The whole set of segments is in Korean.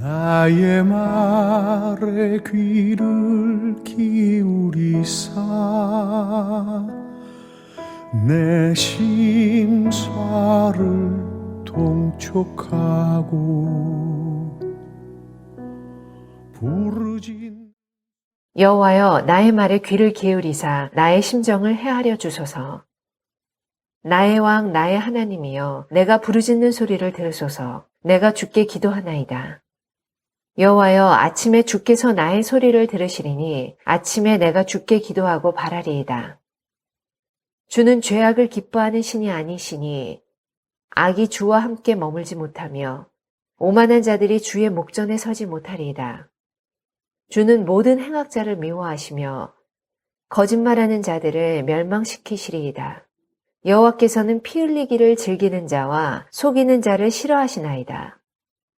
나의 말에 귀를 기울이사 내 심사를 통촉하고 부르짖는 여호와여, 나의 말에 귀를 기울이사 나의 심정을 헤아려 주소서. 나의 왕, 나의 하나님이여, 내가 부르짖는 소리를 들으소서. 내가 주께 기도하나이다. 여호와여, 아침에 주께서 나의 소리를 들으시리니 아침에 내가 주께 기도하고 바라리이다. 주는 죄악을 기뻐하는 신이 아니시니 악이 주와 함께 머물지 못하며 오만한 자들이 주의 목전에 서지 못하리이다. 주는 모든 행악자를 미워하시며 거짓말하는 자들을 멸망시키시리이다. 여호와께서는 피 흘리기를 즐기는 자와 속이는 자를 싫어하시나이다.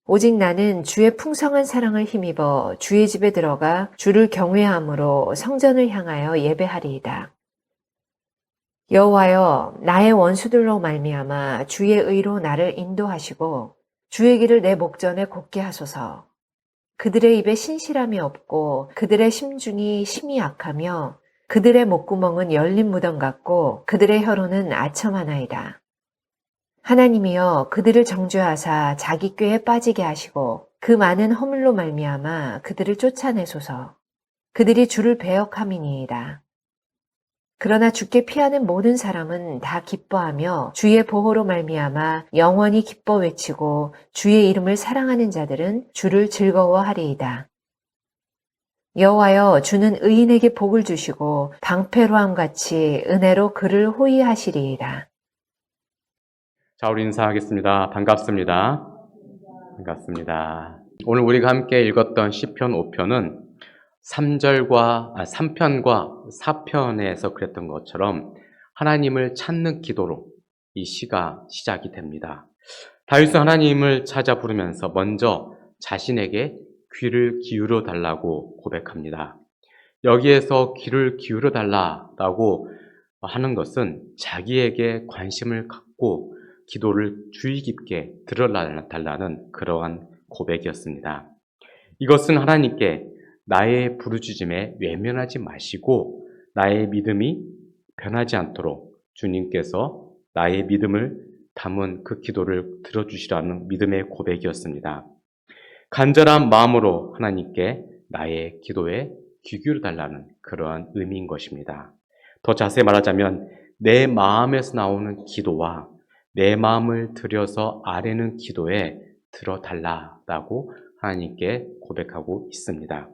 오직 나는 주의 풍성한 사랑을 힘입어 주의 집에 들어가 주를 경외함으로 성전을 향하여 예배하리이다. 여호와여, 나의 원수들로 말미암아 주의 의로 나를 인도하시고 주의 길을 내 목전에 곱게 하소서. 그들의 입에 신실함이 없고 그들의 심중이 심히 악하며 그들의 목구멍은 열린 무덤 같고 그들의 혀로는 아첨하나이다. 하나님이여, 그들을 정죄하사 자기 꾀에 빠지게 하시고 그 많은 허물로 말미암아 그들을 쫓아내소서. 그들이 주를 배역함이니이다. 그러나 주께 피하는 모든 사람은 다 기뻐하며 주의 보호로 말미암아 영원히 기뻐 외치고 주의 이름을 사랑하는 자들은 주를 즐거워하리이다. 여호와여, 주는 의인에게 복을 주시고 방패로함같이 은혜로 그를 호위하시리이다. 자, 우리 인사하겠습니다. 반갑습니다. 반갑습니다. 오늘 우리가 함께 읽었던 시편 5편은 3편과 4편에서 그랬던 것처럼 하나님을 찾는 기도로 이 시가 시작이 됩니다. 다윗은 하나님을 찾아 부르면서 먼저 자신에게 귀를 기울여 달라고 고백합니다. 여기에서 귀를 기울여 달라고 하는 것은 자기에게 관심을 갖고 기도를 주의 깊게 들어달라는 그러한 고백이었습니다. 이것은 하나님께 나의 부르짖음에 외면하지 마시고 나의 믿음이 변하지 않도록 주님께서 나의 믿음을 담은 그 기도를 들어주시라는 믿음의 고백이었습니다. 간절한 마음으로 하나님께 나의 기도에 귀 기울여달라는 그러한 의미인 것입니다. 더 자세히 말하자면 내 마음에서 나오는 기도와 내 마음을 들여서 아뢰는 기도에 들어달라고 하나님께 고백하고 있습니다.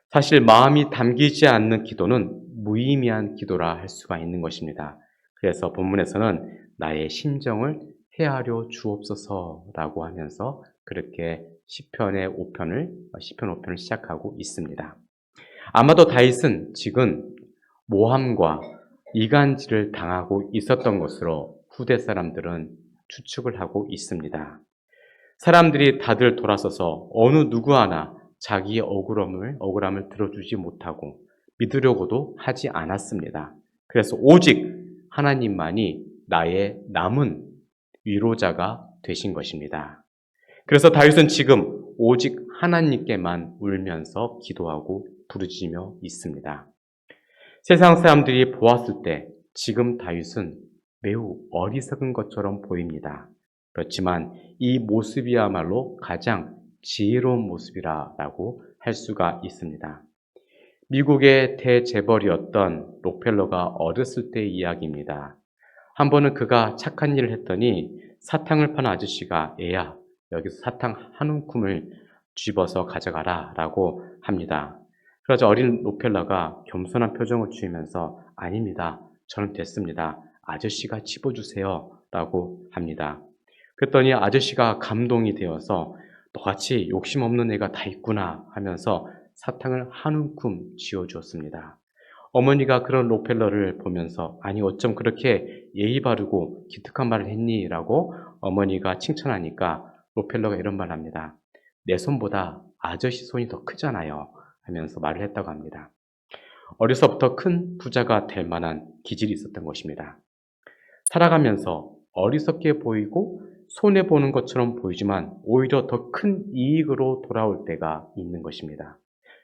사실 마음이 담기지 않는 기도는 무의미한 기도라 할 수가 있는 것입니다. 그래서 본문에서는 나의 심정을 헤아려 주옵소서라고 하면서 그렇게 시편 5편을 시작하고 있습니다. 아마도 다윗은 지금 모함과 이간질을 당하고 있었던 것으로 후대 사람들은 추측을 하고 있습니다. 사람들이 다들 돌아서서 어느 누구 하나 자기의 억울함을 들어주지 못하고 믿으려고도 하지 않았습니다. 그래서 오직 하나님만이 나의 남은 위로자가 되신 것입니다. 그래서 다윗은 지금 오직 하나님께만 울면서 기도하고 부르짖으며 있습니다. 세상 사람들이 보았을 때 지금 다윗은 매우 어리석은 것처럼 보입니다. 그렇지만 이 모습이야말로 가장 지혜로운 모습이라고 할 수가 있습니다. 미국의 대재벌이었던 록펠러가 어렸을 때의 이야기입니다. 한 번은 그가 착한 일을 했더니 사탕을 파는 아저씨가 애야, 여기서 사탕 한 움큼을 집어서 가져가라 라고 합니다. 그러자 어린 록펠러가 겸손한 표정을 지으면서 아닙니다. 저는 됐습니다. 아저씨가 집어주세요 라고 합니다. 그랬더니 아저씨가 감동이 되어서 너같이 욕심 없는 애가 다 있구나 하면서 사탕을 한 움큼 쥐어주었습니다. 어머니가 그런 록펠러를 보면서 아니 어쩜 그렇게 예의 바르고 기특한 말을 했니? 라고 어머니가 칭찬하니까 록펠러가 이런 말을 합니다. 내 손보다 아저씨 손이 더 크잖아요 하면서 말을 했다고 합니다. 어려서부터 큰 부자가 될 만한 기질이 있었던 것입니다. 살아가면서 어리석게 보이고 손해보는 것처럼 보이지만 오히려 더 큰 이익으로 돌아올 때가 있는 것입니다.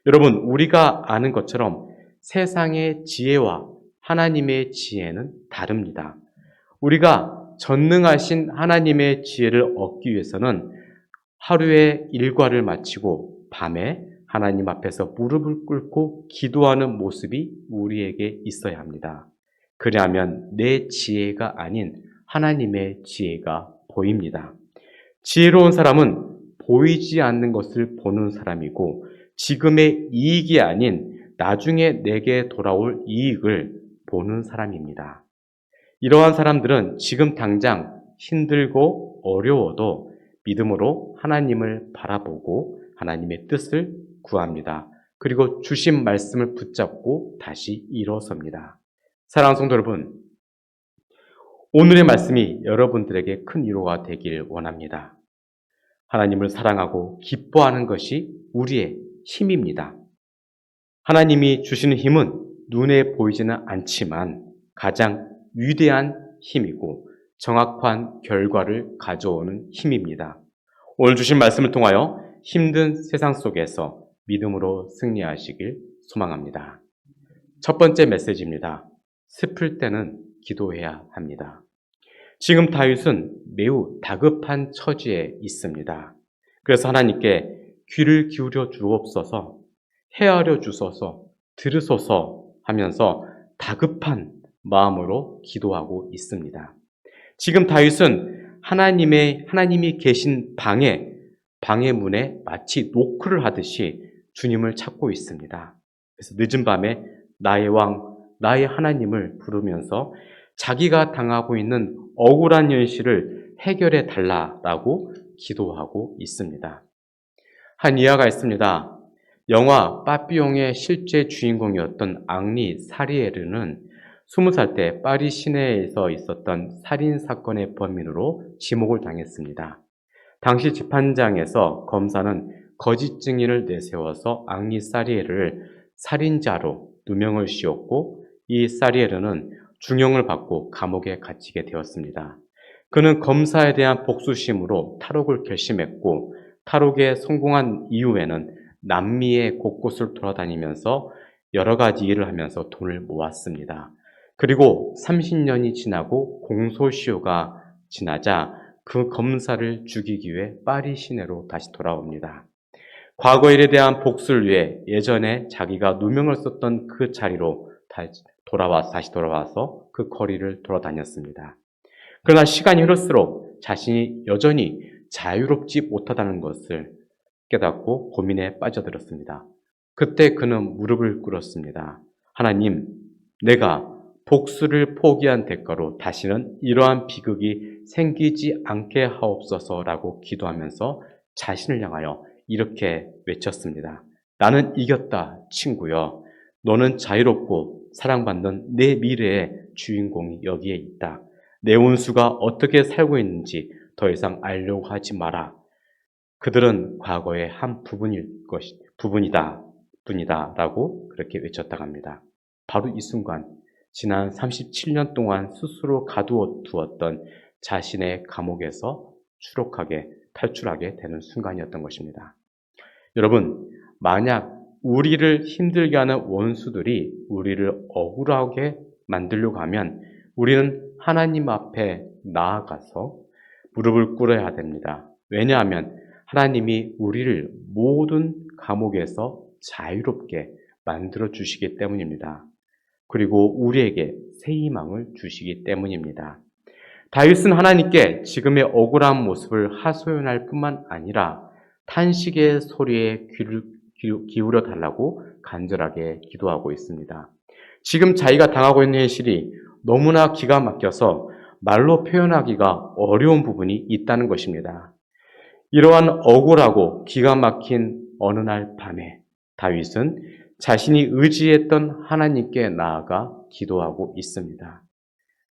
여러분, 우리가 아는 것처럼 세상의 지혜와 하나님의 지혜는 다릅니다. 우리가 전능하신 하나님의 지혜를 얻기 위해서는 하루의 일과를 마치고 밤에 하나님 앞에서 무릎을 꿇고 기도하는 모습이 우리에게 있어야 합니다. 그리하면 내 지혜가 아닌 하나님의 지혜가 보입니다. 지혜로운 사람은 보이지 않는 것을 보는 사람이고 지금의 이익이 아닌 나중에 내게 돌아올 이익을 보는 사람입니다. 이러한 사람들은 지금 당장 힘들고 어려워도 믿음으로 하나님을 바라보고 하나님의 뜻을 구합니다. 그리고 주신 말씀을 붙잡고 다시 일어섭니다. 사랑하는 성도 여러분, 오늘의 말씀이 여러분들에게 큰 위로가 되길 원합니다. 하나님을 사랑하고 기뻐하는 것이 우리의 힘입니다. 하나님이 주시는 힘은 눈에 보이지는 않지만 가장 위대한 힘이고 정확한 결과를 가져오는 힘입니다. 오늘 주신 말씀을 통하여 힘든 세상 속에서 믿음으로 승리하시길 소망합니다. 첫 번째 메시지입니다. 슬플 때는 기도해야 합니다. 지금 다윗은 매우 다급한 처지에 있습니다. 그래서 하나님께 귀를 기울여 주옵소서, 헤아려 주소서, 들으소서 하면서 다급한 마음으로 기도하고 있습니다. 지금 다윗은 하나님이 계신 방의 문에 마치 노크를 하듯이 주님을 찾고 있습니다. 그래서 늦은 밤에 나의 왕, 나의 하나님을 부르면서 자기가 당하고 있는 억울한 현실을 해결해 달라라고 기도하고 있습니다. 한 일화가 있습니다. 영화 빠삐용의 실제 주인공이었던 앙리 사리에르는 20살 때 파리 시내에서 있었던 살인 사건의 범인으로 지목을 당했습니다. 당시 재판장에서 검사는 거짓 증인을 내세워서 앙리 사리에르를 살인자로 누명을 씌웠고 이 사리에르는 중형을 받고 감옥에 갇히게 되었습니다. 그는 검사에 대한 복수심으로 탈옥을 결심했고 탈옥에 성공한 이후에는 남미의 곳곳을 돌아다니면서 여러 가지 일을 하면서 돈을 모았습니다. 그리고 30년이 지나고 공소시효가 지나자 그 검사를 죽이기 위해 파리 시내로 다시 돌아옵니다. 과거 일에 대한 복수를 위해 예전에 자기가 누명을 썼던 그 자리로 다시 돌아와서 그 거리를 돌아다녔습니다. 그러나 시간이 흐를수록 자신이 여전히 자유롭지 못하다는 것을 깨닫고 고민에 빠져들었습니다. 그때 그는 무릎을 꿇었습니다. 하나님, 내가 복수를 포기한 대가로 다시는 이러한 비극이 생기지 않게 하옵소서라고 기도하면서 자신을 향하여 이렇게 외쳤습니다. 나는 이겼다, 친구여. 너는 자유롭고 사랑받는 내 미래의 주인공이 여기에 있다. 내 원수가 어떻게 살고 있는지 더 이상 알려고 하지 마라. 그들은 과거의 한 뿐이다 라고 그렇게 외쳤다고 합니다. 바로 이 순간 지난 37년 동안 스스로 가두어 두었던 자신의 감옥에서 탈출하게 되는 순간이었던 것입니다. 여러분, 만약 우리를 힘들게 하는 원수들이 우리를 억울하게 만들려고 하면 우리는 하나님 앞에 나아가서 무릎을 꿇어야 됩니다. 왜냐하면 하나님이 우리를 모든 감옥에서 자유롭게 만들어 주시기 때문입니다. 그리고 우리에게 새 희망을 주시기 때문입니다. 다윗은 하나님께 지금의 억울한 모습을 하소연할 뿐만 아니라 탄식의 소리에 귀를 기울여 달라고 간절하게 기도하고 있습니다. 지금 자기가 당하고 있는 현실이 너무나 기가 막혀서 말로 표현하기가 어려운 부분이 있다는 것입니다. 이러한 억울하고 기가 막힌 어느 날 밤에 다윗은 자신이 의지했던 하나님께 나아가 기도하고 있습니다.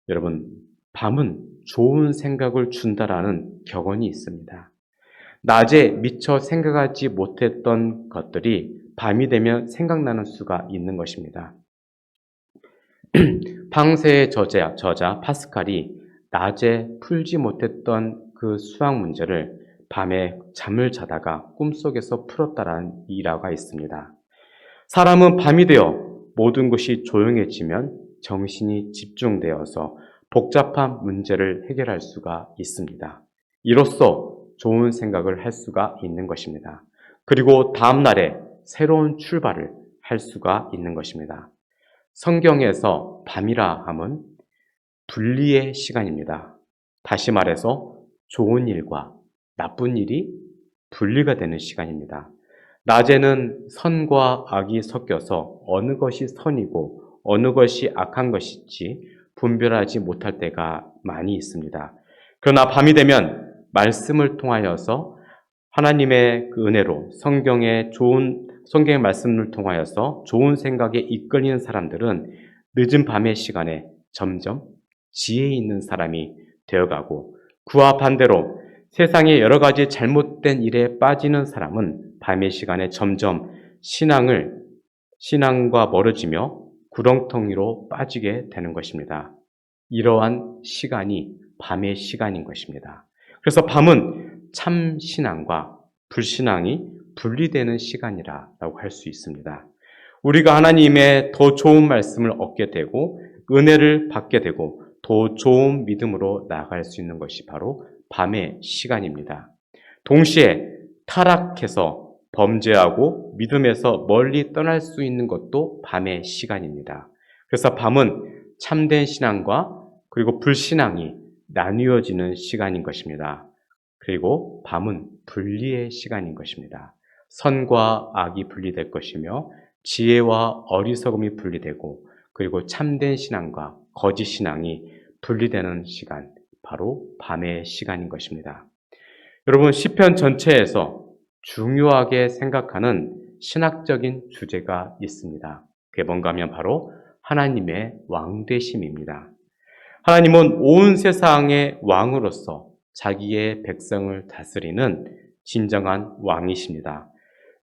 여러분, 밤은 좋은 생각을 준다라는 격언이 있습니다. 낮에 미처 생각하지 못했던 것들이 밤이 되면 생각나는 수가 있는 것입니다. 방세의 저자 파스칼이 낮에 풀지 못했던 그 수학 문제를 밤에 잠을 자다가 꿈속에서 풀었다라는 일화가 있습니다. 사람은 밤이 되어 모든 것이 조용해지면 정신이 집중되어서 복잡한 문제를 해결할 수가 있습니다. 이로써 좋은 생각을 할 수가 있는 것입니다. 그리고 다음 날에 새로운 출발을 할 수가 있는 것입니다. 성경에서 밤이라 함은 분리의 시간입니다. 다시 말해서 좋은 일과 나쁜 일이 분리가 되는 시간입니다. 낮에는 선과 악이 섞여서 어느 것이 선이고 어느 것이 악한 것인지 분별하지 못할 때가 많이 있습니다. 그러나 밤이 되면 말씀을 통하여서 하나님의 그 은혜로 성경의 말씀을 통하여서 좋은 생각에 이끌리는 사람들은 늦은 밤의 시간에 점점 지혜 있는 사람이 되어가고, 그와 반대로 세상의 여러 가지 잘못된 일에 빠지는 사람은 밤의 시간에 점점 신앙과 멀어지며 구렁텅이로 빠지게 되는 것입니다. 이러한 시간이 밤의 시간인 것입니다. 그래서 밤은 참 신앙과 불신앙이 분리되는 시간이라고 할 수 있습니다. 우리가 하나님의 더 좋은 말씀을 얻게 되고 은혜를 받게 되고 더 좋은 믿음으로 나아갈 수 있는 것이 바로 밤의 시간입니다. 동시에 타락해서 범죄하고 믿음에서 멀리 떠날 수 있는 것도 밤의 시간입니다. 그래서 밤은 참된 신앙과 그리고 불신앙이 나뉘어지는 시간인 것입니다. 그리고 밤은 분리의 시간인 것입니다. 선과 악이 분리될 것이며 지혜와 어리석음이 분리되고, 그리고 참된 신앙과 거짓 신앙이 분리되는 시간, 바로 밤의 시간인 것입니다. 여러분, 시편 전체에서 중요하게 생각하는 신학적인 주제가 있습니다. 그게 뭔가 하면 바로 하나님의 왕되심입니다. 하나님은 온 세상의 왕으로서 자기의 백성을 다스리는 진정한 왕이십니다.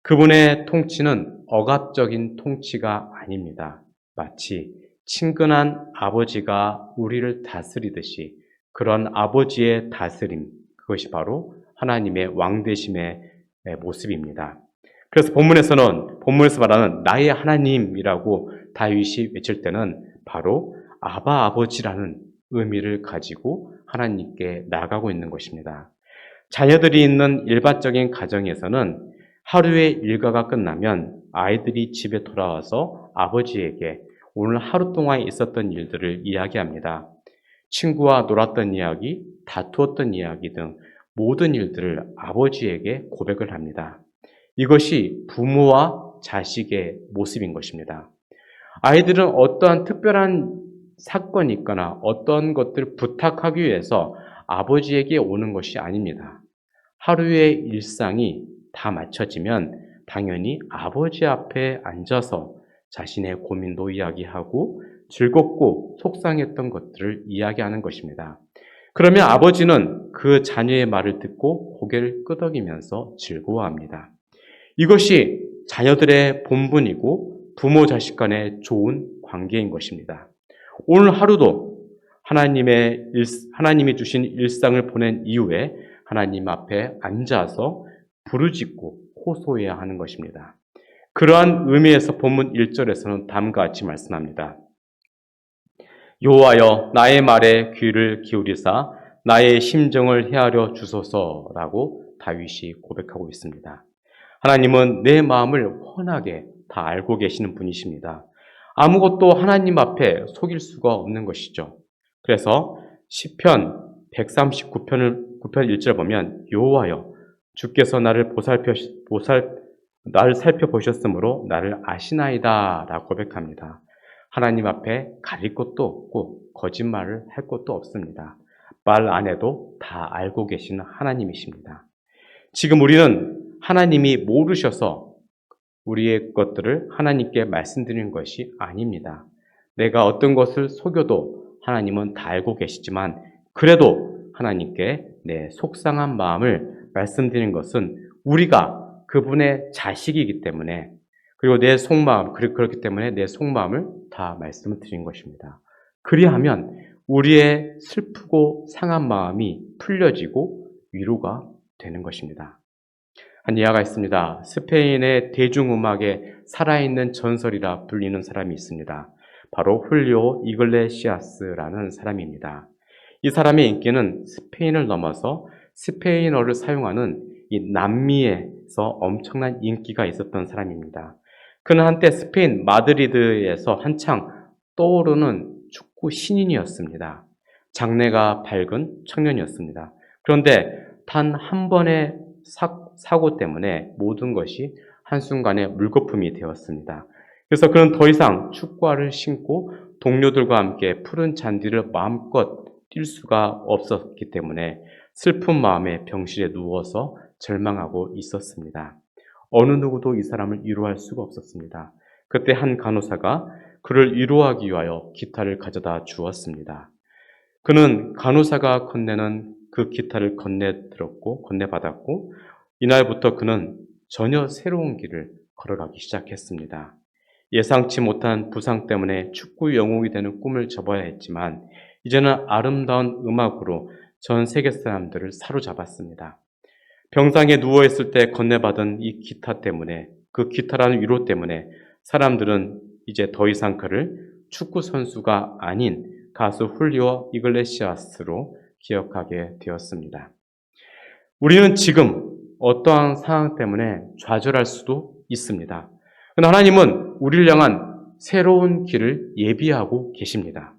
그분의 통치는 억압적인 통치가 아닙니다. 마치 친근한 아버지가 우리를 다스리듯이 그런 아버지의 다스림, 그것이 바로 하나님의 왕되심의 모습입니다. 그래서 본문에서 말하는 나의 하나님이라고 다윗이 외칠 때는 바로 아바 아버지라는 의미를 가지고 하나님께 나아가고 있는 것입니다. 자녀들이 있는 일반적인 가정에서는 하루의 일과가 끝나면 아이들이 집에 돌아와서 아버지에게 오늘 하루 동안 있었던 일들을 이야기합니다. 친구와 놀았던 이야기, 다투었던 이야기 등 모든 일들을 아버지에게 고백을 합니다. 이것이 부모와 자식의 모습인 것입니다. 아이들은 어떠한 특별한 사건이 있거나 어떤 것들을 부탁하기 위해서 아버지에게 오는 것이 아닙니다. 하루의 일상이 다 맞춰지면 당연히 아버지 앞에 앉아서 자신의 고민도 이야기하고 즐겁고 속상했던 것들을 이야기하는 것입니다. 그러면 아버지는 그 자녀의 말을 듣고 고개를 끄덕이면서 즐거워합니다. 이것이 자녀들의 본분이고 부모 자식 간의 좋은 관계인 것입니다. 오늘 하루도 하나님이 주신 일상을 보낸 이후에 하나님 앞에 앉아서 부르짖고 호소해야 하는 것입니다. 그러한 의미에서 본문 1절에서는 다음과 같이 말씀합니다. 여호와여 나의 말에 귀를 기울이사 나의 심정을 헤아려 주소서라고 다윗이 고백하고 있습니다. 하나님은 내 마음을 훤하게 다 알고 계시는 분이십니다. 아무것도 하나님 앞에 속일 수가 없는 것이죠. 그래서 시편 139편 1절 보면 여호와여 주께서 나를 살펴보셨으므로 나를 아시나이다 라고 고백합니다. 하나님 앞에 가릴 것도 없고 거짓말을 할 것도 없습니다. 말 안 해도 다 알고 계시는 하나님이십니다. 지금 우리는 하나님이 모르셔서 우리의 것들을 하나님께 말씀드리는 것이 아닙니다. 내가 어떤 것을 속여도 하나님은 다 알고 계시지만 그래도 하나님께 내 속상한 마음을 말씀드리는 것은 우리가 그분의 자식이기 때문에, 그리고 내 속마음, 그렇기 때문에 내 속마음을 다 말씀을 드린 것입니다. 그리하면 우리의 슬프고 상한 마음이 풀려지고 위로가 되는 것입니다. 한 예화가 있습니다. 스페인의 대중음악의 살아있는 전설이라 불리는 사람이 있습니다. 바로 훌리오 이글레시아스라는 사람입니다. 이 사람의 인기는 스페인을 넘어서 스페인어를 사용하는 이 남미에서 엄청난 인기가 있었던 사람입니다. 그는 한때 스페인 마드리드에서 한창 떠오르는 축구 신인이었습니다. 장래가 밝은 청년이었습니다. 그런데 단 한 번의 사고 때문에 모든 것이 한순간에 물거품이 되었습니다. 그래서 그는 더 이상 축구화를 신고 동료들과 함께 푸른 잔디를 마음껏 뛸 수가 없었기 때문에 슬픈 마음에 병실에 누워서 절망하고 있었습니다. 어느 누구도 이 사람을 위로할 수가 없었습니다. 그때 한 간호사가 그를 위로하기 위하여 기타를 가져다 주었습니다. 그는 간호사가 건네는 그 기타를 건네받았고 이날부터 그는 전혀 새로운 길을 걸어가기 시작했습니다. 예상치 못한 부상 때문에 축구 영웅이 되는 꿈을 접어야 했지만 이제는 아름다운 음악으로 전 세계 사람들을 사로잡았습니다. 병상에 누워있을 때 건네받은 이 기타 때문에, 그 기타라는 위로 때문에 사람들은 이제 더 이상 그를 축구 선수가 아닌 가수 훌리오 이글레시아스로 기억하게 되었습니다. 우리는 지금 어떠한 상황 때문에 좌절할 수도 있습니다. 그러나 하나님은 우리를 향한 새로운 길을 예비하고 계십니다.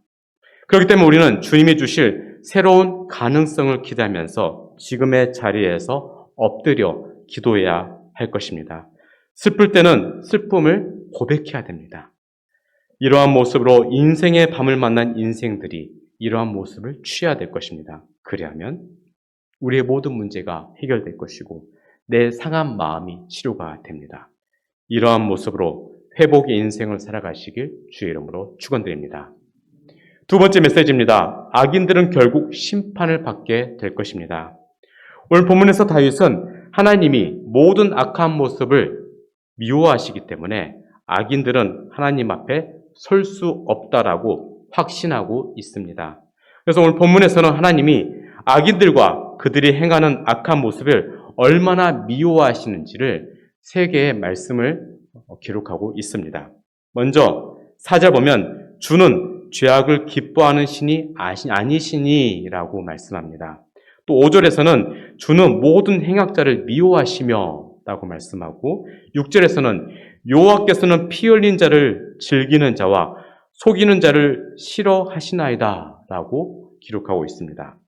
그렇기 때문에 우리는 주님이 주실 새로운 가능성을 기대하면서 지금의 자리에서 엎드려 기도해야 할 것입니다. 슬플 때는 슬픔을 고백해야 됩니다. 이러한 모습으로 인생의 밤을 만난 인생들이 이러한 모습을 취해야 될 것입니다. 그리하면 우리의 모든 문제가 해결될 것이고 내 상한 마음이 치료가 됩니다. 이러한 모습으로 회복의 인생을 살아가시길 주의 이름으로 축원드립니다. 두 번째 메시지입니다. 악인들은 결국 심판을 받게 될 것입니다. 오늘 본문에서 다윗은 하나님이 모든 악한 모습을 미워하시기 때문에 악인들은 하나님 앞에 설 수 없다라고 확신하고 있습니다. 그래서 오늘 본문에서는 하나님이 악인들과 그들이 행하는 악한 모습을 얼마나 미워하시는지를 세 개의 말씀을 기록하고 있습니다. 먼저 4절 보면 주는 죄악을 기뻐하는 신이 아니시니라고 말씀합니다. 또 5절에서는 주는 모든 행악자를 미워하시며 라고 말씀하고 6절에서는 여호와께서는 피 흘린 자를 즐기는 자와 속이는 자를 싫어하시나이다 라고 기록하고 있습니다.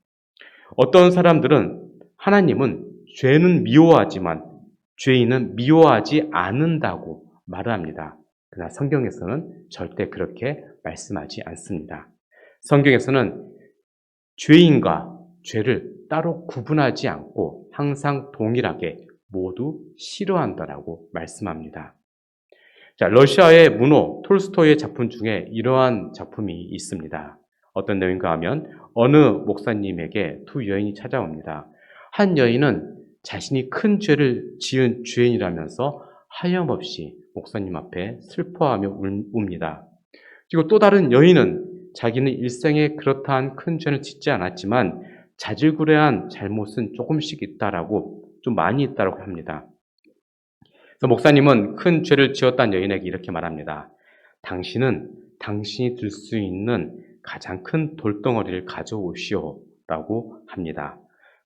어떤 사람들은 하나님은 죄는 미워하지만 죄인은 미워하지 않는다고 말을 합니다. 그러나 성경에서는 절대 그렇게 말씀하지 않습니다. 성경에서는 죄인과 죄를 따로 구분하지 않고 항상 동일하게 모두 싫어한다라고 말씀합니다. 자, 러시아의 문호 톨스토이의 작품 중에 이러한 작품이 있습니다. 어떤 내용인가 하면 어느 목사님에게 두 여인이 찾아옵니다. 한 여인은 자신이 큰 죄를 지은 죄인이라면서 하염없이 목사님 앞에 슬퍼하며 웁니다. 그리고 또 다른 여인은 자기는 일생에 그렇다한 큰 죄를 짓지 않았지만 자질구레한 잘못은 조금씩 있다라고 좀 많이 있다라고 합니다. 그래서 목사님은 큰 죄를 지었다는 여인에게 이렇게 말합니다. 당신은 당신이 들 수 있는 가장 큰 돌덩어리를 가져오시오라고 합니다.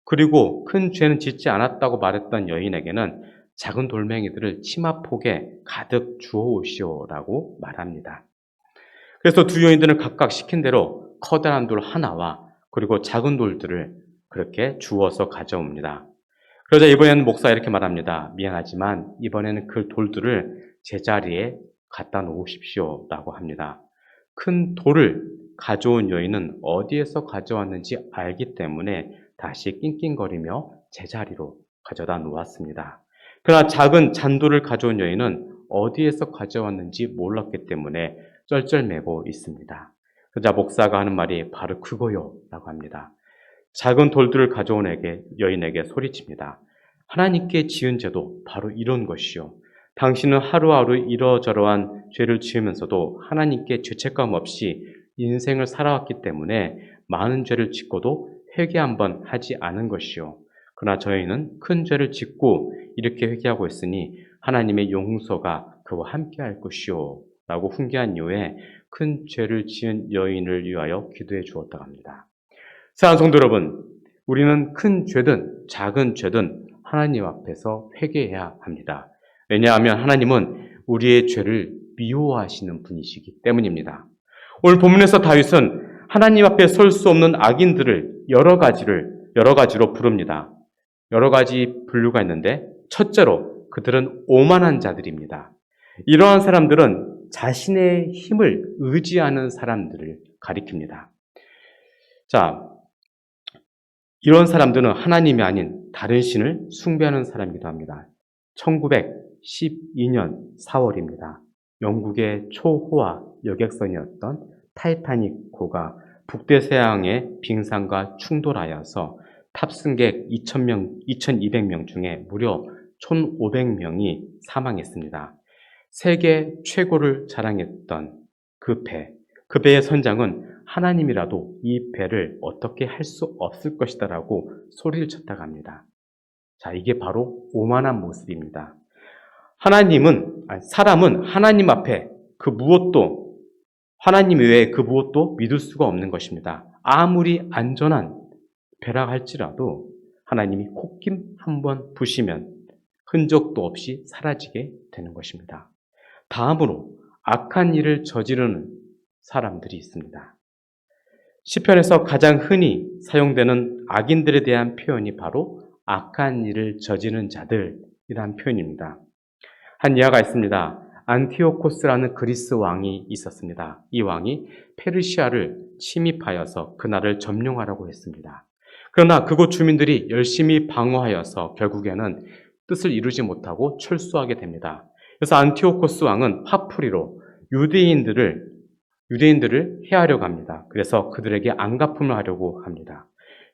그리고 큰 죄는 짓지 않았다고 말했던 여인에게는 작은 돌멩이들을 치마폭에 가득 주워오시오라고 말합니다. 그래서 두 여인들은 각각 시킨 대로 커다란 돌 하나와 그리고 작은 돌들을 그렇게 주워서 가져옵니다. 그러자 이번에는 목사가 이렇게 말합니다. 미안하지만 이번에는 그 돌들을 제자리에 갖다 놓으십시오라고 합니다. 큰 돌을 가져온 여인은 어디에서 가져왔는지 알기 때문에 다시 낑낑거리며 제자리로 가져다 놓았습니다. 그러나 작은 잔돌을 가져온 여인은 어디에서 가져왔는지 몰랐기 때문에 쩔쩔매고 있습니다. 그러자 목사가 하는 말이 바로 그거요 라고 합니다. 작은 돌들을 가져온 여인에게 소리칩니다. 하나님께 지은 죄도 바로 이런 것이요. 당신은 하루하루 이러저러한 죄를 지으면서도 하나님께 죄책감 없이 인생을 살아왔기 때문에 많은 죄를 짓고도 회개 한번 하지 않은 것이요. 그러나 저희는 큰 죄를 짓고 이렇게 회개하고 있으니 하나님의 용서가 그와 함께할 것이요 라고 훈계한 이후에 큰 죄를 지은 여인을 위하여 기도해 주었다고 합니다. 사랑하는 성도 여러분, 우리는 큰 죄든 작은 죄든 하나님 앞에서 회개해야 합니다. 왜냐하면 하나님은 우리의 죄를 미워하시는 분이시기 때문입니다. 오늘 본문에서 다윗은 하나님 앞에 설 수 없는 악인들을 여러 가지로 부릅니다. 여러 가지 분류가 있는데 첫째로 그들은 오만한 자들입니다. 이러한 사람들은 자신의 힘을 의지하는 사람들을 가리킵니다. 자, 이런 사람들은 하나님이 아닌 다른 신을 숭배하는 사람이기도 합니다. 1912년 4월입니다. 영국의 초호화 여객선이었던 타이타닉호가 북대서양의 빙산과 충돌하여서 탑승객 2,200명 중에 무려 1,500명이 사망했습니다. 세계 최고를 자랑했던 그 배의 선장은 하나님이라도 이 배를 어떻게 할 수 없을 것이다라고 소리를 쳤다고 합니다. 자, 이게 바로 오만한 모습입니다. 사람은 하나님 앞에 하나님 외에 그 무엇도 믿을 수가 없는 것입니다. 아무리 안전한 배라 할지라도 하나님이 콧김 한번 부시면 흔적도 없이 사라지게 되는 것입니다. 다음으로 악한 일을 저지르는 사람들이 있습니다. 시편에서 가장 흔히 사용되는 악인들에 대한 표현이 바로 악한 일을 저지르는 자들이라는 표현입니다. 한 예화가 있습니다. 안티오코스라는 그리스 왕이 있었습니다. 이 왕이 페르시아를 침입하여서 그 나라를 점령하라고 했습니다. 그러나 그곳 주민들이 열심히 방어하여서 결국에는 뜻을 이루지 못하고 철수하게 됩니다. 그래서 안티오코스 왕은 화풀이로 유대인들을 해하려고 합니다. 그래서 그들에게 안갚음을 하려고 합니다.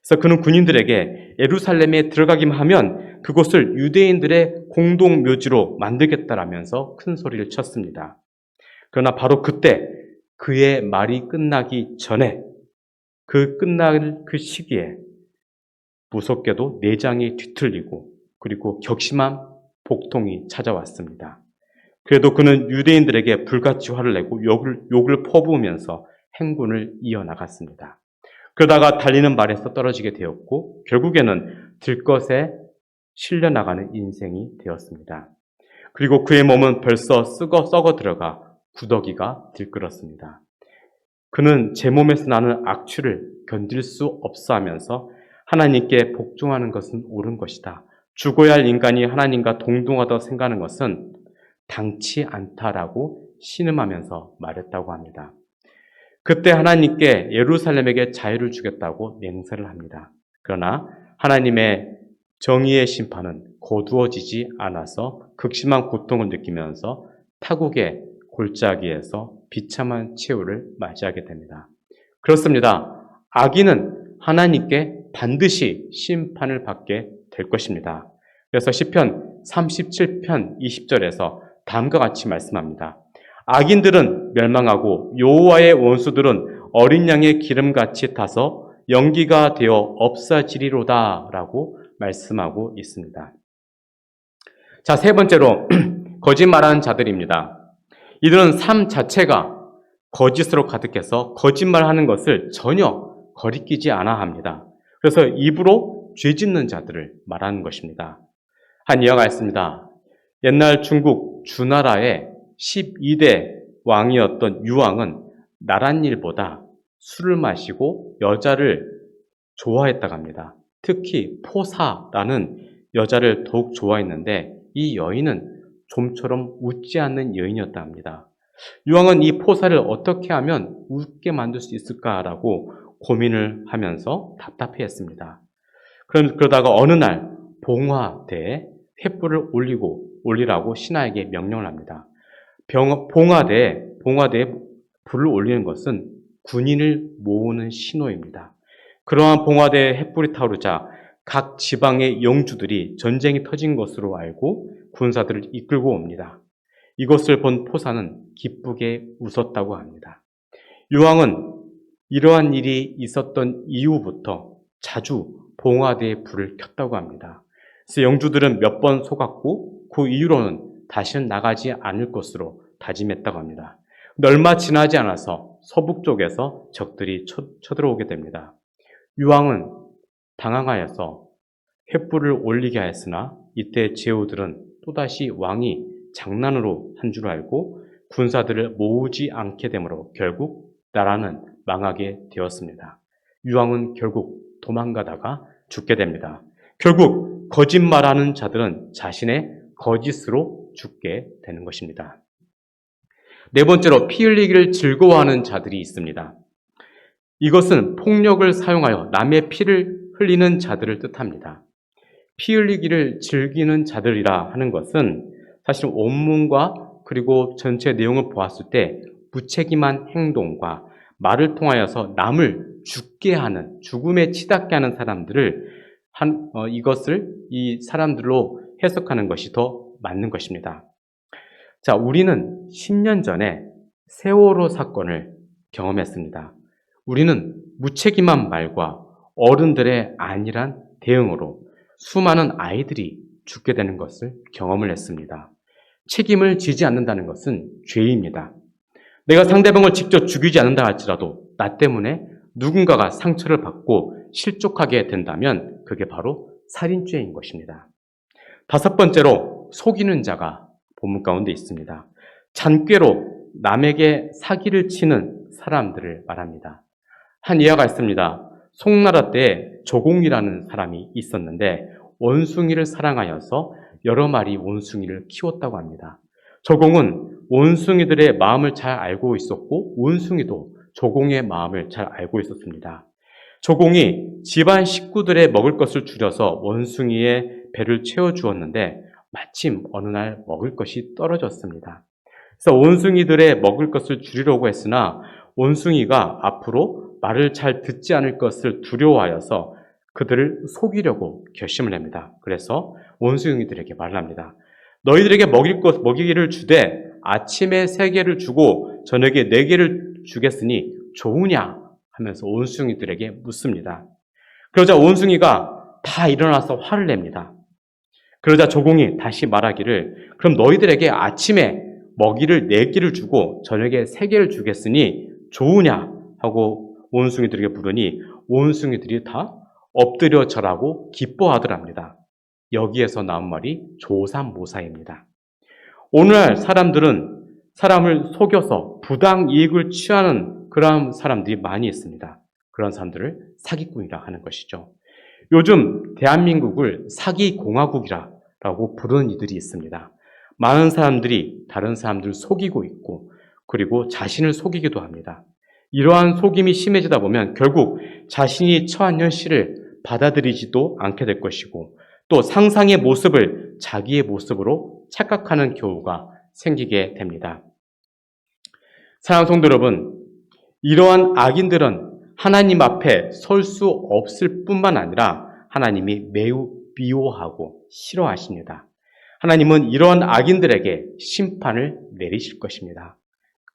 그래서 그는 군인들에게 예루살렘에 들어가기만 하면 그곳을 유대인들의 공동묘지로 만들겠다라면서 큰 소리를 쳤습니다. 그러나 바로 그때 그의 말이 끝나기 전에 끝날 그 시기에 무섭게도 내장이 뒤틀리고 그리고 격심한 복통이 찾아왔습니다. 그래도 그는 유대인들에게 불같이 화를 내고 욕을 퍼부으면서 행군을 이어나갔습니다. 그러다가 달리는 말에서 떨어지게 되었고 결국에는 들것에 실려나가는 인생이 되었습니다. 그리고 그의 몸은 벌써 썩어 들어가 구더기가 들끓었습니다. 그는 제 몸에서 나는 악취를 견딜 수 없어 하면서 하나님께 복종하는 것은 옳은 것이다. 죽어야 할 인간이 하나님과 동등하다고 생각하는 것은 당치 않다라고 신음하면서 말했다고 합니다. 그때 하나님께 예루살렘에게 자유를 주겠다고 맹세를 합니다. 그러나 하나님의 정의의 심판은 거두어지지 않아서 극심한 고통을 느끼면서 타국의 골짜기에서 비참한 최후를 맞이하게 됩니다. 그렇습니다. 악인은 하나님께 반드시 심판을 받게 될 것입니다. 그래서 시편 37편 20절에서 다음과 같이 말씀합니다. 악인들은 멸망하고 여호와의 원수들은 어린 양의 기름같이 타서 연기가 되어 없어지리로다 라고 말씀하고 있습니다. 자, 세 번째로 거짓말하는 자들입니다. 이들은 삶 자체가 거짓으로 가득해서 거짓말하는 것을 전혀 거리끼지 않아 합니다. 그래서 입으로 죄 짓는 자들을 말하는 것입니다. 한 예화가 있습니다. 옛날 중국 주나라의 12대 왕이었던 유왕은 나란 일보다 술을 마시고 여자를 좋아했다고 합니다. 특히 포사라는 여자를 더욱 좋아했는데 이 여인은 좀처럼 웃지 않는 여인이었다 합니다. 유왕은 이 포사를 어떻게 하면 웃게 만들 수 있을까라고 고민을 하면서 답답해했습니다. 그러다가 어느 날 봉화대에 횃불을 올리라고 신하에게 명령을 합니다. 봉화대에 불을 올리는 것은 군인을 모으는 신호입니다. 그러한 봉화대에 횃불이 타오르자 각 지방의 영주들이 전쟁이 터진 것으로 알고 군사들을 이끌고 옵니다. 이것을 본 포사는 기쁘게 웃었다고 합니다. 유왕은 이러한 일이 있었던 이후부터 자주 봉화대에 불을 켰다고 합니다. 그래서 영주들은 몇 번 속았고 그 이후로는 다시는 나가지 않을 것으로 다짐했다고 합니다. 근데 얼마 지나지 않아서 서북 쪽에서 적들이 쳐들어오게 됩니다. 유왕은 당황하여서 횃불을 올리게 하였으나 이때 제후들은 또다시 왕이 장난으로 한 줄 알고 군사들을 모으지 않게 되므로 결국 나라는 망하게 되었습니다. 유왕은 결국 도망가다가 죽게 됩니다. 결국 거짓말하는 자들은 자신의 거짓으로 죽게 되는 것입니다. 네 번째로 피 흘리기를 즐거워하는 자들이 있습니다. 이것은 폭력을 사용하여 남의 피를 흘리는 자들을 뜻합니다. 피 흘리기를 즐기는 자들이라 하는 것은 사실 원문과 그리고 전체 내용을 보았을 때 무책임한 행동과 말을 통하여서 남을 죽게 하는, 죽음에 치닫게 하는 사람들을 이것을 이 사람들로 해석하는 것이 더 맞는 것입니다. 자, 우리는 10년 전에 세월호 사건을 경험했습니다. 우리는 무책임한 말과 어른들의 안일한 대응으로 수많은 아이들이 죽게 되는 것을 경험을 했습니다. 책임을 지지 않는다는 것은 죄입니다. 내가 상대방을 직접 죽이지 않는다 할지라도 나 때문에 누군가가 상처를 받고 실족하게 된다면 그게 바로 살인죄인 것입니다. 다섯 번째로 속이는 자가 본문 가운데 있습니다. 잔꾀로 남에게 사기를 치는 사람들을 말합니다. 한 예화가 있습니다. 송나라 때 조공이라는 사람이 있었는데 원숭이를 사랑하여서 여러 마리 원숭이를 키웠다고 합니다. 조공은 원숭이들의 마음을 잘 알고 있었고 원숭이도 조공의 마음을 잘 알고 있었습니다. 조공이 집안 식구들의 먹을 것을 줄여서 원숭이의 배를 채워주었는데 마침 어느 날 먹을 것이 떨어졌습니다. 그래서 원숭이들의 먹을 것을 줄이려고 했으나 원숭이가 앞으로 말을 잘 듣지 않을 것을 두려워하여서 그들을 속이려고 결심을 합니다. 그래서 원숭이들에게 말을 합니다. 너희들에게 먹이기를 주되 아침에 3개를 주고 저녁에 4개를 주겠으니 좋으냐 하면서 원숭이들에게 묻습니다. 그러자 원숭이가 다 일어나서 화를 냅니다. 그러자 조공이 다시 말하기를 그럼 너희들에게 아침에 먹이를 4개를 주고 저녁에 3개를 주겠으니 좋으냐 하고 원숭이들에게 물으니 원숭이들이 다 엎드려 절하고 기뻐하더랍니다. 여기에서 나온 말이 조삼모사입니다. 오늘날 사람들은 사람을 속여서 부당 이익을 취하는 그런 사람들이 많이 있습니다. 그런 사람들을 사기꾼이라 하는 것이죠. 요즘 대한민국을 사기공화국이라고 부르는 이들이 있습니다. 많은 사람들이 다른 사람들을 속이고 있고 그리고 자신을 속이기도 합니다. 이러한 속임이 심해지다 보면 결국 자신이 처한 현실을 받아들이지도 않게 될 것이고 또 상상의 모습을 자기의 모습으로 착각하는 경우가 생기게 됩니다. 사랑하는 성도 여러분, 이러한 악인들은 하나님 앞에 설 수 없을 뿐만 아니라 하나님이 매우 미워하고 싫어하십니다. 하나님은 이러한 악인들에게 심판을 내리실 것입니다.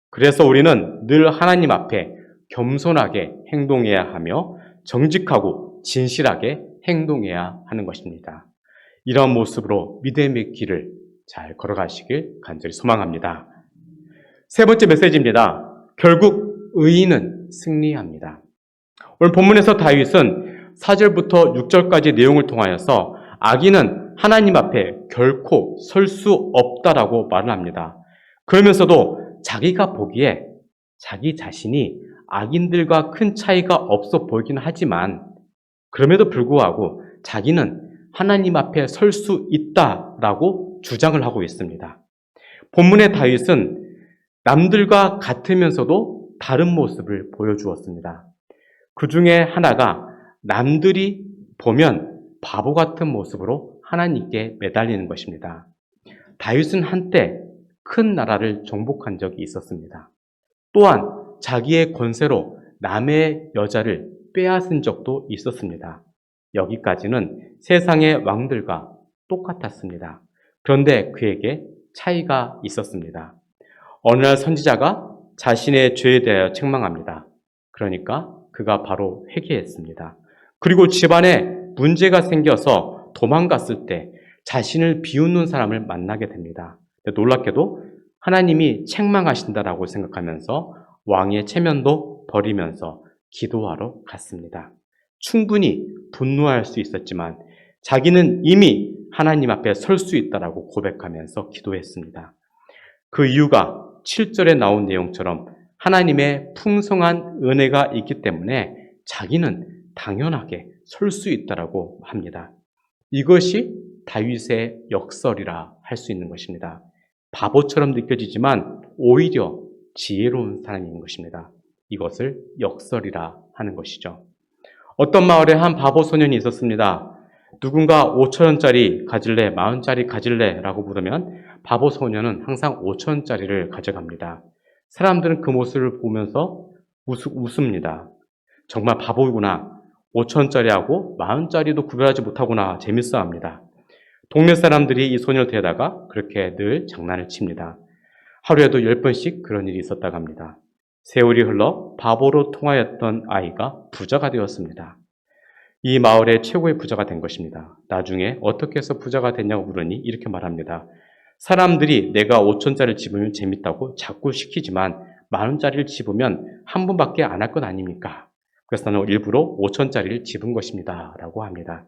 그래서 우리는 늘 하나님 앞에 겸손하게 행동해야 하며 정직하고 진실하게 행동해야 하는 것입니다. 이런 모습으로 믿음의 길을 잘 걸어가시길 간절히 소망합니다. 세 번째 메시지입니다. 결국 의인은 승리합니다. 오늘 본문에서 다윗은 4절부터 6절까지 내용을 통하여서 악인은 하나님 앞에 결코 설 수 없다라고 말을 합니다. 그러면서도 자기가 보기에 자기 자신이 악인들과 큰 차이가 없어 보이긴 하지만 그럼에도 불구하고 자기는 하나님 앞에 설 수 있다라고 주장을 하고 있습니다. 본문의 다윗은 남들과 같으면서도 다른 모습을 보여주었습니다. 그 중에 하나가 남들이 보면 바보 같은 모습으로 하나님께 매달리는 것입니다. 다윗은 한때 큰 나라를 정복한 적이 있었습니다. 또한 자기의 권세로 남의 여자를 빼앗은 적도 있었습니다. 여기까지는 세상의 왕들과 똑같았습니다. 그런데 그에게 차이가 있었습니다. 어느 날 선지자가 자신의 죄에 대하여 책망합니다. 그러니까 그가 바로 회개했습니다. 그리고 집안에 문제가 생겨서 도망갔을 때 자신을 비웃는 사람을 만나게 됩니다. 놀랍게도 하나님이 책망하신다라고 생각하면서 왕의 체면도 버리면서 기도하러 갔습니다. 충분히 분노할 수 있었지만 자기는 이미 하나님 앞에 설 수 있다라고 고백하면서 기도했습니다. 그 이유가 7절에 나온 내용처럼 하나님의 풍성한 은혜가 있기 때문에 자기는 당연하게 설 수 있다라고 합니다. 이것이 다윗의 역설이라 할 수 있는 것입니다. 바보처럼 느껴지지만 오히려 지혜로운 사람인 것입니다. 이것을 역설이라 하는 것이죠. 어떤 마을에 한 바보 소년이 있었습니다. 누군가 5,000원짜리 가질래, 10,000원짜리 가질래 라고 물으면 바보 소년은 항상 5,000원짜리를 가져갑니다. 사람들은 그 모습을 보면서 웃습니다. 정말 바보구나. 5,000원짜리하고 10,000원짜리도 구별하지 못하구나. 재밌어 합니다. 동네 사람들이 이 소년을 데려다가 그렇게 늘 장난을 칩니다. 하루에도 10번씩 그런 일이 있었다고 합니다. 세월이 흘러 바보로 통하였던 아이가 부자가 되었습니다. 이 마을의 최고의 부자가 된 것입니다. 나중에 어떻게 해서 부자가 됐냐고 물으니 이렇게 말합니다. 사람들이 내가 5,000원짜리를 집으면 재밌다고 자꾸 시키지만 10,000원짜리를 집으면 한 번밖에 안 할 것 아닙니까? 그래서 나는 일부러 5,000원짜리를 집은 것입니다. 라고 합니다.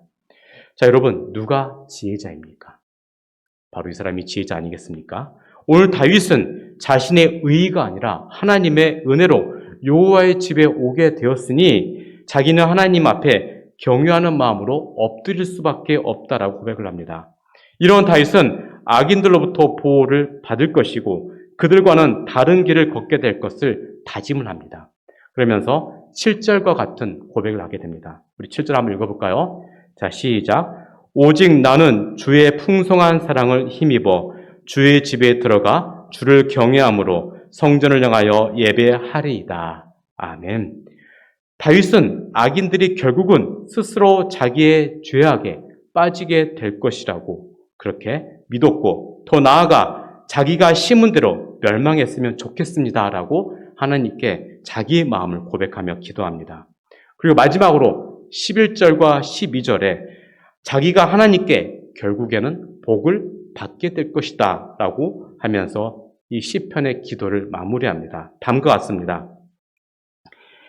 자, 여러분, 누가 지혜자입니까? 바로 이 사람이 지혜자 아니겠습니까? 오늘 다윗은 자신의 의의가 아니라 하나님의 은혜로 여호와의 집에 오게 되었으니 자기는 하나님 앞에 경외하는 마음으로 엎드릴 수밖에 없다라고 고백을 합니다. 이런 다윗은 악인들로부터 보호를 받을 것이고 그들과는 다른 길을 걷게 될 것을 다짐을 합니다. 그러면서 7절과 같은 고백을 하게 됩니다. 우리 7절 한번 읽어볼까요? 자, 시작. 오직 나는 주의 풍성한 사랑을 힘입어 주의 집에 들어가 주를 경외함으로 성전을 향하여 예배하리이다. 아멘. 다윗은 악인들이 결국은 스스로 자기의 죄악에 빠지게 될 것이라고 그렇게 믿었고 더 나아가 자기가 심은 대로 멸망했으면 좋겠습니다라고 하나님께 자기의 마음을 고백하며 기도합니다. 그리고 마지막으로 11절과 12절에 자기가 하나님께 결국에는 복을 받게 될 것이다 라고 하면서 이 시편의 기도를 마무리합니다. 다음과 같습니다.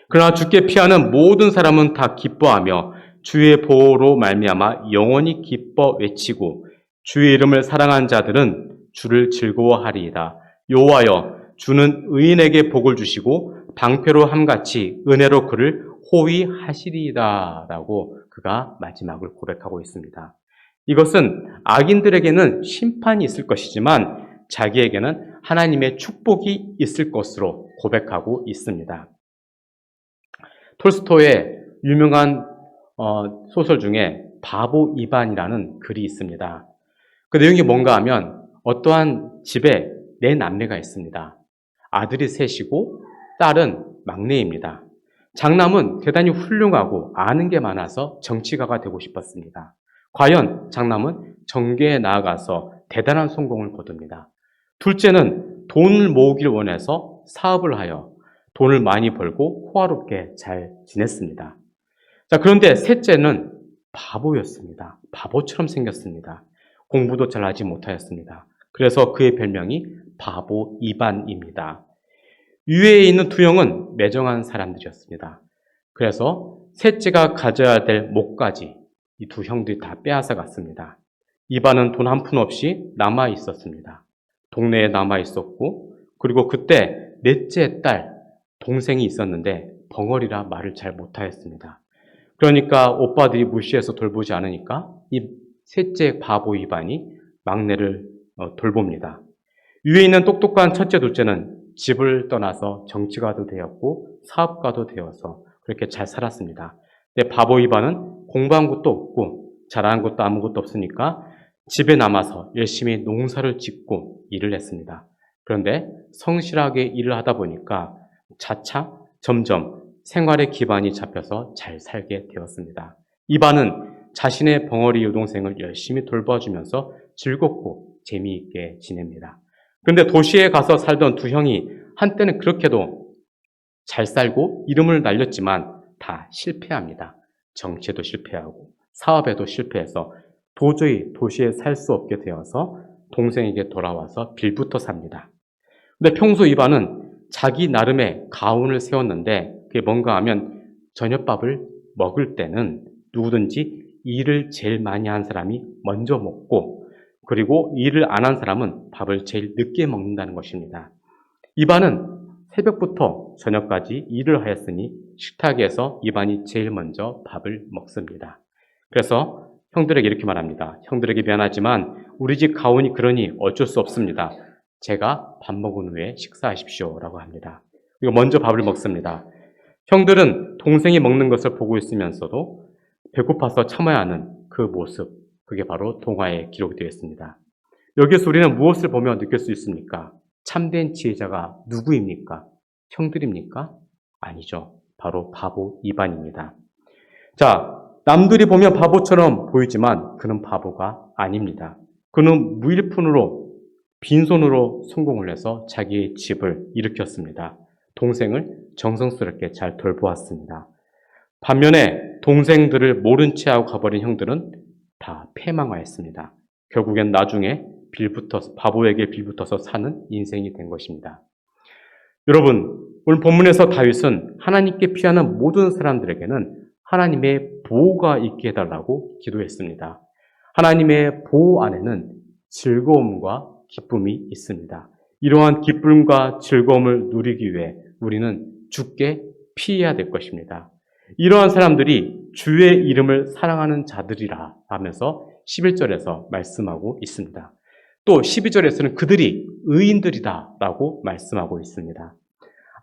그러나 주께 피하는 모든 사람은 다 기뻐하며 주의 보호로 말미암아 영원히 기뻐 외치고 주의 이름을 사랑한 자들은 주를 즐거워하리이다. 여호와여 주는 의인에게 복을 주시고 방패로 함같이 은혜로 그를 호위하시리이다 라고 그가 마지막을 고백하고 있습니다. 이것은 악인들에게는 심판이 있을 것이지만 자기에게는 하나님의 축복이 있을 것으로 고백하고 있습니다. 톨스토이의 유명한 소설 중에 바보 이반이라는 글이 있습니다. 그 내용이 뭔가 하면 어떠한 집에 네 남매가 있습니다. 아들이 셋이고 딸은 막내입니다. 장남은 대단히 훌륭하고 아는 게 많아서 정치가가 되고 싶었습니다. 과연 장남은 정계에 나아가서 대단한 성공을 거둡니다. 둘째는 돈을 모으기를 원해서 사업을 하여 돈을 많이 벌고 호화롭게 잘 지냈습니다. 자, 그런데 셋째는 바보였습니다. 바보처럼 생겼습니다. 공부도 잘 하지 못하였습니다. 그래서 그의 별명이 바보 이반입니다. 위에 있는 두 형은 매정한 사람들이었습니다. 그래서 셋째가 가져야 될 목까지 이 두 형들이 다 빼앗아 갔습니다. 이반은 돈 한 푼 없이 남아 있었습니다. 동네에 남아 있었고, 그리고 그때 넷째 딸, 동생이 있었는데 벙어리라 말을 잘 못하였습니다. 그러니까 오빠들이 무시해서 돌보지 않으니까 이 셋째 바보 이반이 막내를 돌봅니다. 위에 있는 똑똑한 첫째, 둘째는 집을 떠나서 정치가도 되었고 사업가도 되어서 그렇게 잘 살았습니다. 근데 바보 이반은 공부한 것도 없고 잘하는 것도 아무것도 없으니까 집에 남아서 열심히 농사를 짓고 일을 했습니다. 그런데 성실하게 일을 하다 보니까 차차 점점 생활의 기반이 잡혀서 잘 살게 되었습니다. 이반은 자신의 벙어리 여동생을 열심히 돌봐주면서 즐겁고 재미있게 지냅니다. 그런데 도시에 가서 살던 두 형이 한때는 그렇게도 잘 살고 이름을 날렸지만 다 실패합니다. 정치에도 실패하고 사업에도 실패해서 도저히 도시에 살 수 없게 되어서 동생에게 돌아와서 빌부터 삽니다. 근데 평소 이반은 자기 나름의 가훈을 세웠는데 그게 뭔가 하면 저녁밥을 먹을 때는 누구든지 일을 제일 많이 한 사람이 먼저 먹고 그리고 일을 안 한 사람은 밥을 제일 늦게 먹는다는 것입니다. 이반은 새벽부터 저녁까지 일을 하였으니 식탁에서 이반이 제일 먼저 밥을 먹습니다. 그래서 형들에게 이렇게 말합니다. 형들에게 미안하지만 우리 집 가훈이 그러니 어쩔 수 없습니다. 제가 밥 먹은 후에 식사하십시오 라고 합니다. 그리고 먼저 밥을 먹습니다. 형들은 동생이 먹는 것을 보고 있으면서도 배고파서 참아야 하는 그 모습, 그게 바로 동화에 기록이 되어 있습니다. 여기서 우리는 무엇을 보며 느낄 수 있습니까? 참된 지혜자가 누구입니까? 형들입니까? 아니죠. 바로 바보 이반입니다. 자, 남들이 보면 바보처럼 보이지만 그는 바보가 아닙니다. 그는 무일푼으로 빈손으로 성공을 해서 자기의 집을 일으켰습니다. 동생을 정성스럽게 잘 돌보았습니다. 반면에 동생들을 모른 채 하고 가버린 형들은 다 패망하였습니다. 결국엔 나중에 바보에게 빌붙어서 사는 인생이 된 것입니다. 여러분, 오늘 본문에서 다윗은 하나님께 피하는 모든 사람들에게는 하나님의 보호가 있게 해달라고 기도했습니다. 하나님의 보호 안에는 즐거움과 기쁨이 있습니다. 이러한 기쁨과 즐거움을 누리기 위해 우리는 주께 피해야 될 것입니다. 이러한 사람들이 주의 이름을 사랑하는 자들이라 하면서 11절에서 말씀하고 있습니다. 또 12절에서는 그들이 의인들이다 라고 말씀하고 있습니다.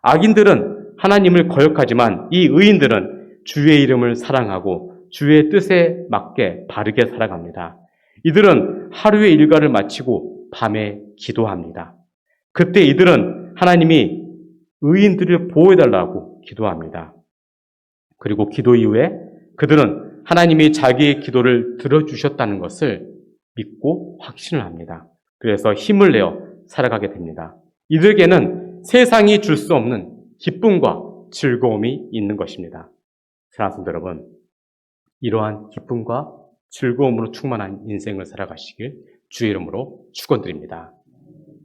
악인들은 하나님을 거역하지만 이 의인들은 주의 이름을 사랑하고 주의 뜻에 맞게 바르게 살아갑니다. 이들은 하루의 일과를 마치고 밤에 기도합니다. 그때 이들은 하나님이 의인들을 보호해달라고 기도합니다. 그리고 기도 이후에 그들은 하나님이 자기의 기도를 들어주셨다는 것을 믿고 확신을 합니다. 그래서 힘을 내어 살아가게 됩니다. 이들에게는 세상이 줄 수 없는 기쁨과 즐거움이 있는 것입니다. 사랑하는 성도 여러분, 이러한 기쁨과 즐거움으로 충만한 인생을 살아가시길 주의 이름으로 축원드립니다.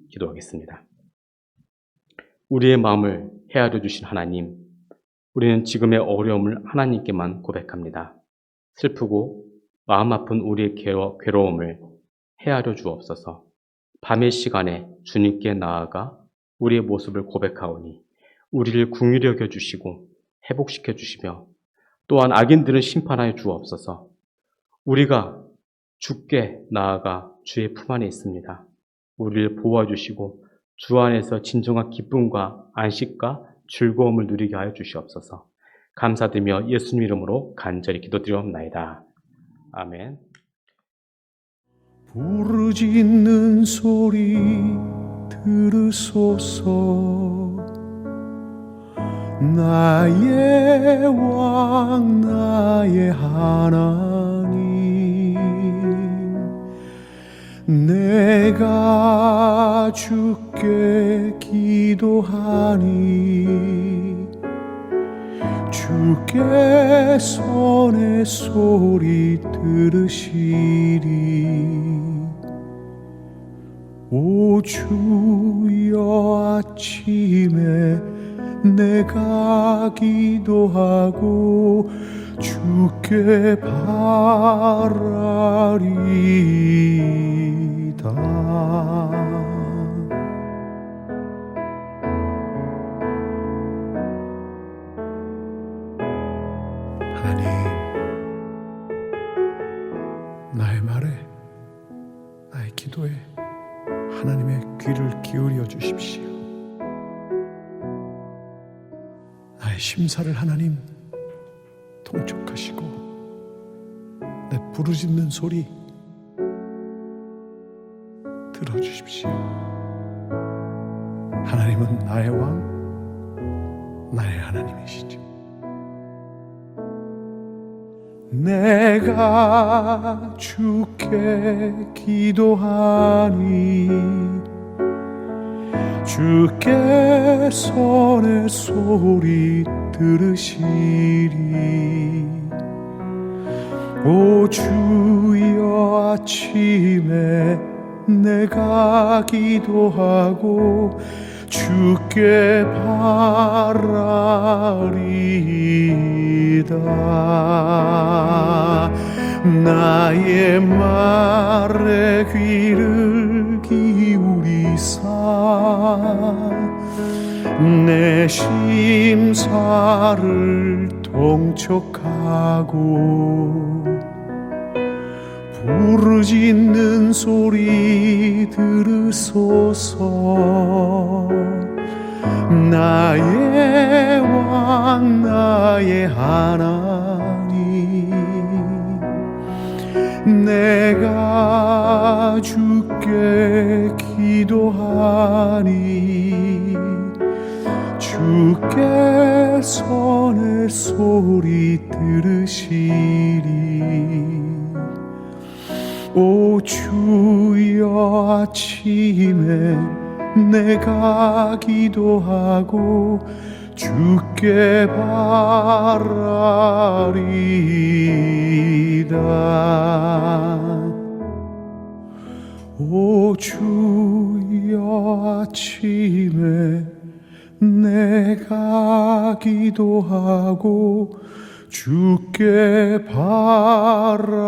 기도하겠습니다. 우리의 마음을 헤아려 주신 하나님, 우리는 지금의 어려움을 하나님께만 고백합니다. 슬프고 마음 아픈 우리의 괴로움을 헤아려 주옵소서. 밤의 시간에 주님께 나아가 우리의 모습을 고백하오니 우리를 긍휼히 여겨 주시고 회복시켜 주시며 또한 악인들은 심판하여 주옵소서. 우리가 주께 나아가 주의 품 안에 있습니다. 우리를 보호해 주시고 주 안에서 진정한 기쁨과 안식과 즐거움을 누리게 하여 주시옵소서. 감사드리며 예수님 이름으로 간절히 기도드리옵나이다. 아멘. 부르짖는 소리 들으소서. 나의 왕 나의 하나님, 내가 주께 기도하니 주께서 내 소리 들으시리. 오 주여, 아침에 내가 기도하고 주께 바라리다. 하나님, 나의 말에, 나의 기도에 하나님의 귀를 기울여 주십시오. 나의 심사를 하나님 통촉하시고 내 부르짖는 소리 들어주십시오. 하나님은 나의 왕, 나의 하나님이시죠. 내가 주께 기도하니 주께서 내 소리 들으시리. 오 주여 아침에 내가 기도하고 주께 바라리이다. 나의 말에 귀를 기울이사 내 심사를 통촉하고 부르짖는 소리 들으소서. 나의 왕 나의 하나님, 내가 주께 기도하니 주께서 내 소리 들으시리. 오 주여 아침에 내가 기도하고 주께 바라리이다. 오 주여 아침에 내가 기도하고 주께 바라리이다.